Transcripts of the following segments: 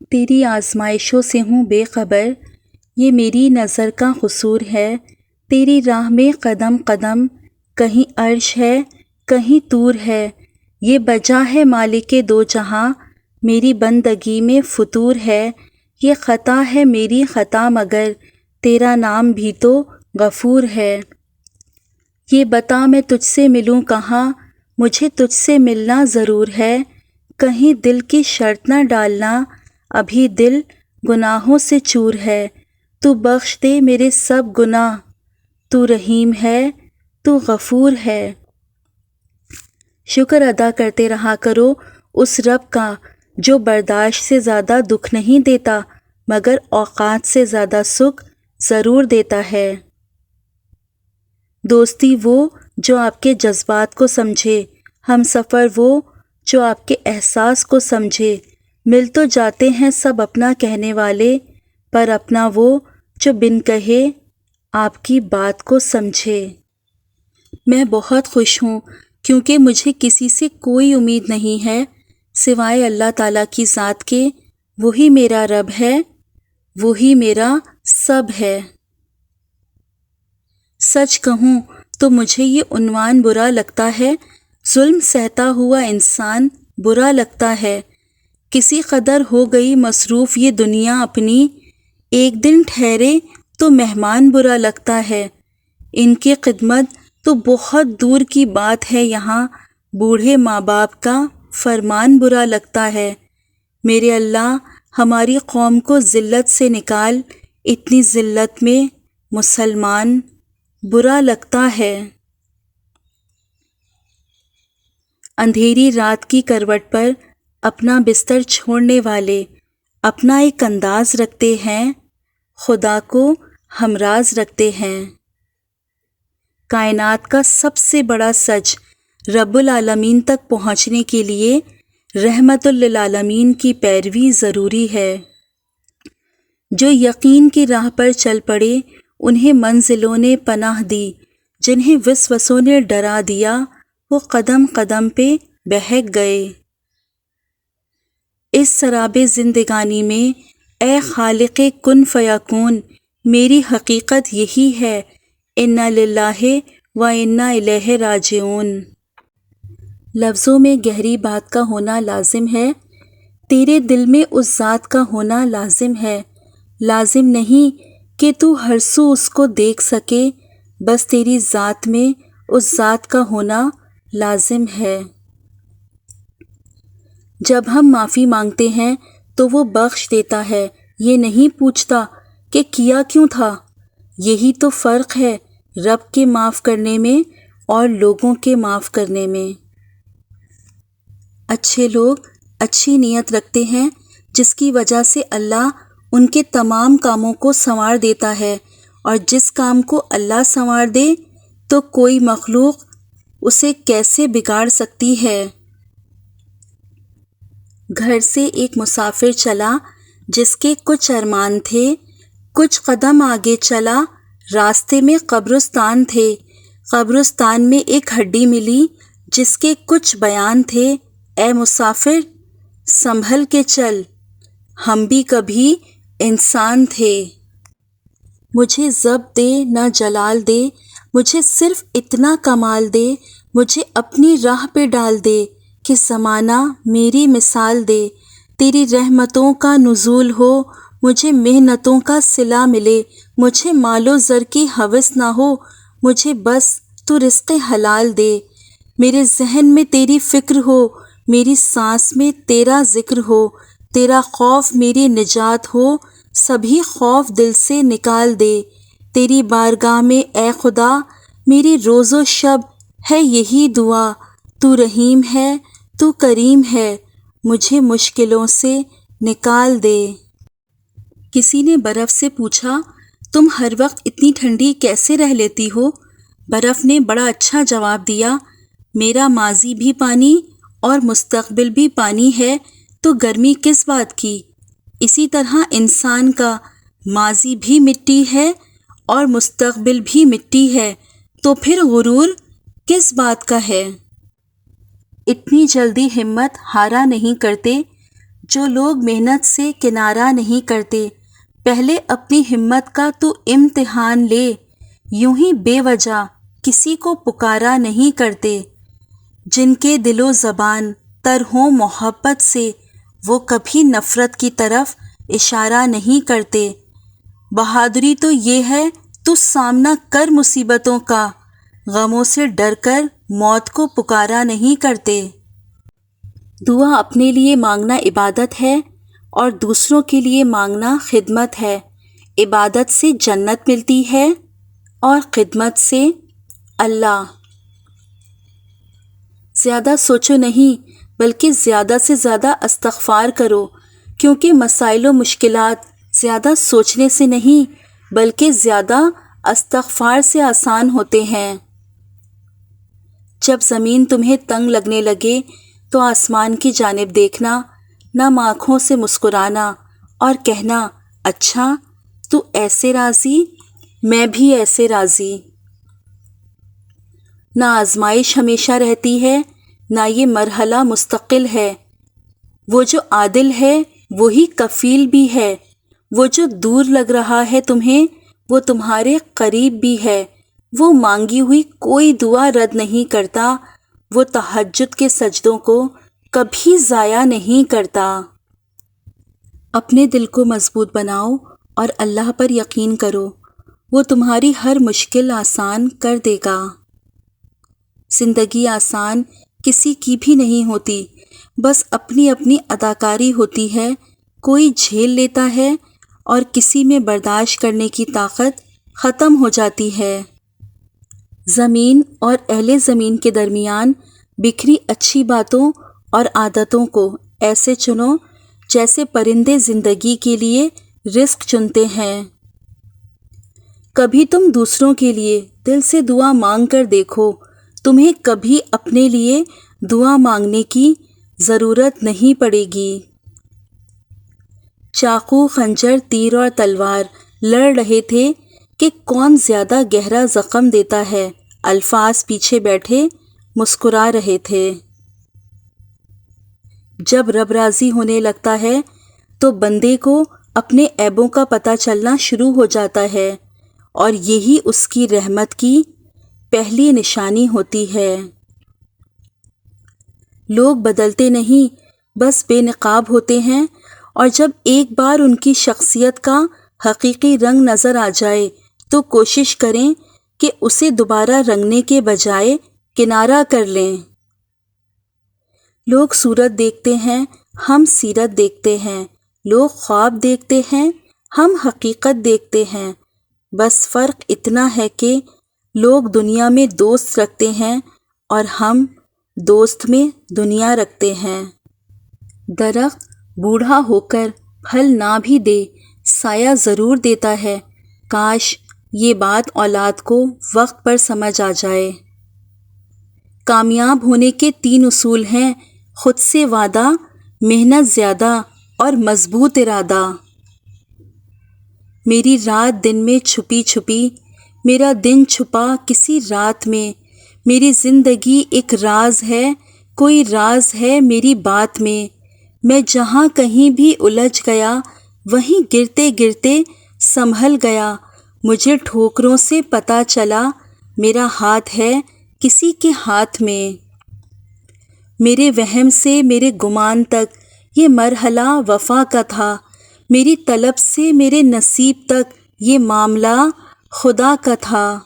تیری آزمائشوں سے ہوں بے خبر، یہ میری نظر کا قصور ہے۔ تیری راہ میں قدم قدم، کہیں عرش ہے کہیں طور ہے۔ یہ بجا ہے مالک دو جہاں، میری بندگی میں فطور ہے۔ یہ خطا ہے میری خطا مگر، تیرا نام بھی تو غفور ہے۔ یہ بتا میں تجھ سے ملوں کہاں، مجھے تجھ سے ملنا ضرور ہے۔ کہیں دل کی شرط نہ ڈالنا، ابھی دل گناہوں سے چور ہے۔ تو بخش دے میرے سب گناہ، تو رحیم ہے تو غفور ہے۔ شکر ادا کرتے رہا کرو اس رب کا جو برداشت سے زیادہ دکھ نہیں دیتا مگر اوقات سے زیادہ سکھ ضرور دیتا ہے۔ دوستی وہ جو آپ کے جذبات کو سمجھے، ہم سفر وہ جو آپ کے احساس کو سمجھے۔ مل تو جاتے ہیں سب اپنا کہنے والے، پر اپنا وہ جو بن کہے آپ کی بات کو سمجھے۔ میں بہت خوش ہوں کیونکہ مجھے کسی سے کوئی امید نہیں ہے سوائے اللہ تعالیٰ کی ذات کے۔ وہی میرا رب ہے، وہی میرا سب ہے۔ سچ کہوں تو مجھے یہ عنوان برا لگتا ہے، ظلم سہتا ہوا انسان برا لگتا ہے۔ کسی قدر ہو گئی مصروف یہ دنیا اپنی، ایک دن ٹھہرے تو مہمان برا لگتا ہے۔ ان کی خدمت تو بہت دور کی بات ہے، یہاں بوڑھے ماں باپ کا فرمان برا لگتا ہے۔ میرے اللہ ہماری قوم کو ذلت سے نکال، اتنی ذلت میں مسلمان برا لگتا ہے۔ اندھیری رات کی کروٹ پر اپنا بستر چھوڑنے والے اپنا ایک انداز رکھتے ہیں، خدا کو ہمراز رکھتے ہیں۔ کائنات کا سب سے بڑا سچ رب العالمین تک پہنچنے کے لیے رحمت للعالمین کی پیروی ضروری ہے۔ جو یقین کی راہ پر چل پڑے انہیں منزلوں نے پناہ دی، جنہیں وسوسوں نے ڈرا دیا وہ قدم قدم پہ بہک گئے۔ اس سراب زندگانی میں اے خالق کن فیکون، میری حقیقت یہی ہے، انا للہ و انا الیہ راجعون۔ لفظوں میں گہری بات کا ہونا لازم ہے، تیرے دل میں اس ذات کا ہونا لازم ہے۔ لازم نہیں کہ تو ہر سو اس کو دیکھ سکے، بس تیری ذات میں اس ذات کا ہونا لازم ہے۔ جب ہم معافی مانگتے ہیں تو وہ بخش دیتا ہے، یہ نہیں پوچھتا کہ کیا کیوں تھا۔ یہی تو فرق ہے رب کے معاف کرنے میں اور لوگوں کے معاف کرنے میں۔ اچھے لوگ اچھی نیت رکھتے ہیں جس کی وجہ سے اللہ ان کے تمام کاموں کو سنوار دیتا ہے، اور جس کام کو اللہ سنوار دے تو کوئی مخلوق اسے کیسے بگاڑ سکتی ہے۔ گھر سے ایک مسافر چلا جس کے کچھ ارمان تھے، کچھ قدم آگے چلا راستے میں قبرستان تھے، قبرستان میں ایک ہڈی ملی جس کے کچھ بیان تھے، اے مسافر سنبھل کے چل، ہم بھی کبھی انسان تھے۔ مجھے ضبط دے نہ جلال دے، مجھے صرف اتنا کمال دے، مجھے اپنی راہ پہ ڈال دے کہ زمانہ میری مثال دے۔ تیری رحمتوں کا نزول ہو، مجھے محنتوں کا صلہ ملے، مجھے مال و زر کی ہوس نہ ہو، مجھے بس تو رزق حلال دے۔ میرے ذہن میں تیری فکر ہو، میری سانس میں تیرا ذکر ہو، تیرا خوف میری نجات ہو، سبھی خوف دل سے نکال دے۔ تیری بارگاہ میں اے خدا میری روز و شب ہے یہی دعا، تو رحیم ہے تو کریم ہے، مجھے مشکلوں سے نکال دے۔ کسی نے برف سے پوچھا تم ہر وقت اتنی ٹھنڈی کیسے رہ لیتی ہو؟ برف نے بڑا اچھا جواب دیا، میرا ماضی بھی پانی اور مستقبل بھی پانی ہے تو گرمی کس بات کی؟ اسی طرح انسان کا ماضی بھی مٹی ہے اور مستقبل بھی مٹی ہے، تو پھر غرور کس بات کا ہے؟ اتنی جلدی ہمت ہارا نہیں کرتے، جو لوگ محنت سے کنارہ نہیں کرتے، پہلے اپنی ہمت کا تو امتحان لے، یوں ہی بے وجہ کسی کو پکارا نہیں کرتے۔ جن کے دل و زبان تر ہوں محبت سے، وہ کبھی نفرت کی طرف اشارہ نہیں کرتے۔ بہادری تو یہ ہے تو سامنا کر مصیبتوں کا، غموں سے ڈر کر موت کو پکارا نہیں کرتے۔ دعا اپنے لیے مانگنا عبادت ہے اور دوسروں کے لیے مانگنا خدمت ہے۔ عبادت سے جنت ملتی ہے اور خدمت سے اللہ۔ زیادہ سوچو نہیں بلکہ زیادہ سے زیادہ استغفار کرو، کیونکہ مسائل و مشکلات زیادہ سوچنے سے نہیں بلکہ زیادہ استغفار سے آسان ہوتے ہیں۔ جب زمین تمہیں تنگ لگنے لگے تو آسمان کی جانب دیکھنا، نم آنکھوں سے مسکرانا اور کہنا، اچھا تو ایسے راضی، میں بھی ایسے راضی۔ نہ آزمائش ہمیشہ رہتی ہے، نہ یہ مرحلہ مستقل ہے۔ وہ جو عادل ہے وہی کفیل بھی ہے، وہ جو دور لگ رہا ہے تمہیں وہ تمہارے قریب بھی ہے۔ وہ مانگی ہوئی کوئی دعا رد نہیں کرتا، وہ تہجد کے سجدوں کو کبھی ضائع نہیں کرتا۔ اپنے دل کو مضبوط بناؤ اور اللہ پر یقین کرو، وہ تمہاری ہر مشکل آسان کر دے گا۔ زندگی آسان کسی کی بھی نہیں ہوتی، بس اپنی اپنی اداکاری ہوتی ہے۔ کوئی جھیل لیتا ہے اور کسی میں برداشت کرنے کی طاقت ختم ہو جاتی ہے۔ زمین اور اہل زمین کے درمیان بکھری اچھی باتوں اور عادتوں کو ایسے چنو جیسے پرندے زندگی کے لیے رزق چنتے ہیں۔ کبھی تم دوسروں کے لیے دل سے دعا مانگ کر دیکھو، تمہیں کبھی اپنے لیے دعا مانگنے کی ضرورت نہیں پڑے گی۔ چاقو، خنجر، تیر اور تلوار لڑ رہے تھے کہ کون زیادہ گہرا زخم دیتا ہے۔ الفاظ پیچھے بیٹھے مسکرا رہے تھے۔ جب رب راضی ہونے لگتا ہے تو بندے کو اپنے عیبوں کا پتہ چلنا شروع ہو جاتا ہے، اور یہی اس کی رحمت کی پہلی نشانی ہوتی ہے۔ لوگ بدلتے نہیں، بس بے نقاب ہوتے ہیں، اور جب ایک بار ان کی شخصیت کا حقیقی رنگ نظر آ جائے تو کوشش کریں کہ اسے دوبارہ رنگنے کے بجائے کنارہ کر لیں۔ لوگ صورت دیکھتے ہیں، ہم سیرت دیکھتے ہیں۔ لوگ خواب دیکھتے ہیں، ہم حقیقت دیکھتے ہیں۔ بس فرق اتنا ہے کہ لوگ دنیا میں دوست رکھتے ہیں اور ہم دوست میں دنیا رکھتے ہیں۔ درخت بوڑھا ہو کر پھل نہ بھی دے، سایہ ضرور دیتا ہے۔ کاش یہ بات اولاد کو وقت پر سمجھ آ جائے۔ کامیاب ہونے کے 3 اصول ہیں: خود سے وعدہ، محنت زیادہ اور مضبوط ارادہ۔ میری رات دن میں چھپی چھپی، میرا دن چھپا کسی رات میں۔ میری زندگی ایک راز ہے، کوئی راز ہے میری بات میں۔ میں جہاں کہیں بھی الجھ گیا، وہیں گرتے گرتے سنبھل گیا۔ مجھے ٹھوکروں سے پتہ چلا میرا ہاتھ ہے کسی کے ہاتھ میں۔ میرے وہم سے میرے گمان تک یہ مرحلہ وفا کا تھا، میری طلب سے میرے نصیب تک یہ معاملہ خدا کا تھا۔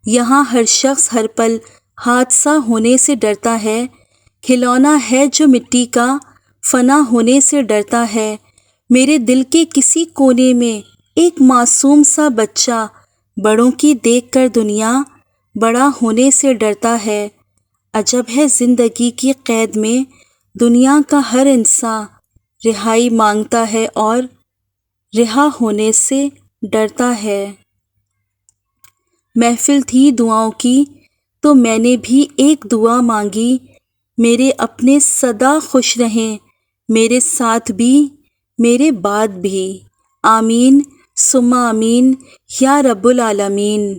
یہاں ہر شخص ہر پل حادثہ ہونے سے ڈرتا ہے، کھلونا ہے جو مٹی کا فنا ہونے سے ڈرتا ہے۔ میرے دل کے کسی کونے میں ایک معصوم سا بچہ بڑوں کی دیکھ کر دنیا بڑا ہونے سے ڈرتا ہے۔ عجب ہے زندگی کی قید میں دنیا کا ہر انسان رہائی مانگتا ہے اور رہا ہونے سے ڈرتا ہے۔ محفل تھی دعاؤں کی تو میں نے بھی ایک دعا مانگی، میرے اپنے سدا خوش رہیں، میرے ساتھ بھی میرے بعد بھی۔ آمین ثم آمین یا رب العالمین۔